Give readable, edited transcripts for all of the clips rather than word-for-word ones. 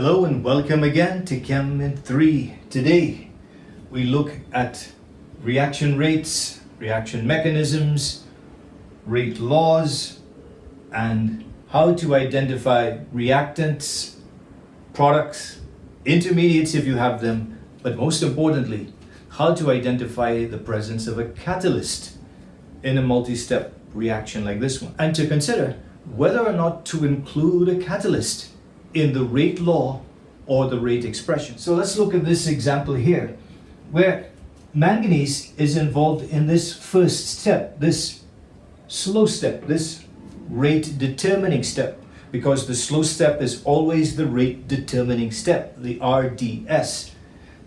Hello and welcome again to CHeM in 3. Today we look at reaction rates, reaction mechanisms, rate laws, and how to identify reactants, products, intermediates if you have them, but most importantly, how to identify the presence of a catalyst in a multi-step reaction like this one, and to consider whether or not to include a catalyst in the rate law or the rate expression. So let's look at this example here, where manganese is involved in this first step, this slow step, this rate determining step, because the slow step is always the rate determining step, the RDS.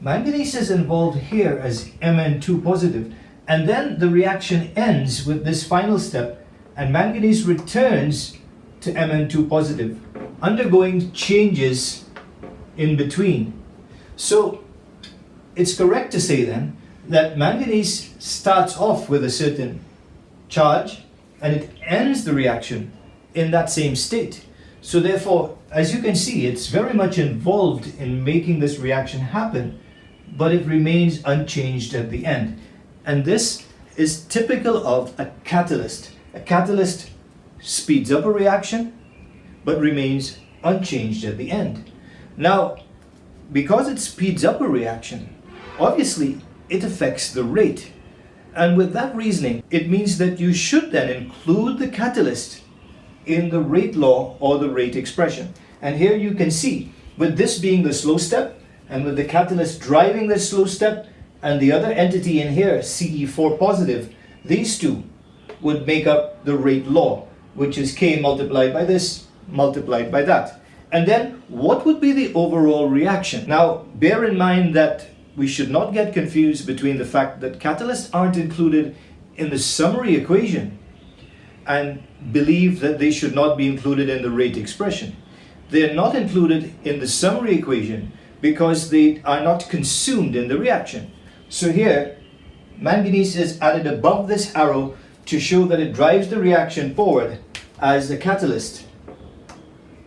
Manganese is involved here as Mn2 positive, and then the reaction ends with this final step, and manganese returns to Mn2 positive, undergoing changes in between. So it's correct to say then that manganese starts off with a certain charge and it ends the reaction in that same state. So therefore, as you can see, it's very much involved in making this reaction happen, but it remains unchanged at the end. And this is typical of a catalyst. A catalyst speeds up a reaction but remains unchanged at the end. Now, because it speeds up a reaction, obviously it affects the rate. And with that reasoning, it means that you should then include the catalyst in the rate law or the rate expression. And here you can see, with this being the slow step, and with the catalyst driving the slow step, and the other entity in here, Ce4 positive, these two would make up the rate law, which is K multiplied by this, multiplied by that. And then what would be the overall reaction? Now, bear in mind that we should not get confused between the fact that catalysts aren't included in the summary equation and believe that they should not be included in the rate expression. They're not included in the summary equation because they are not consumed in the reaction. So here, manganese is added above this arrow to show that it drives the reaction forward as the catalyst.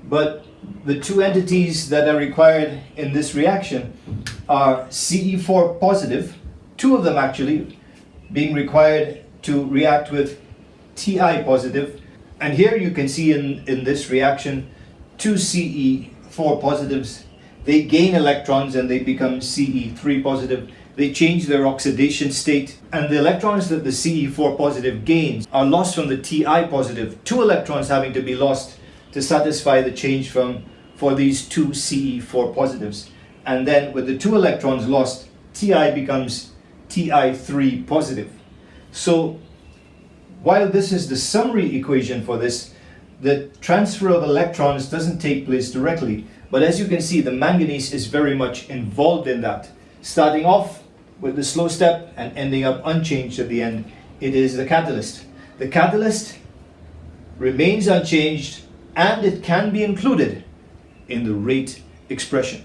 But the two entities that are required in this reaction are Ce4 positive, two of them actually being required to react with Ti positive. And here you can see in this reaction, two Ce4 positives, they gain electrons and they become Ce3 positive. They change their oxidation state, and the electrons that the Ce4 positive gains are lost from the Ti positive, two electrons having to be lost to satisfy the change for these two Ce4 positives. And then with the two electrons lost, Ti becomes Ti3 positive. So while this is the summary equation for this, the transfer of electrons doesn't take place directly. But as you can see, the manganese is very much involved in that. Starting off with the slow step and ending up unchanged at the end, it is the catalyst. The catalyst remains unchanged and it can be included in the rate expression.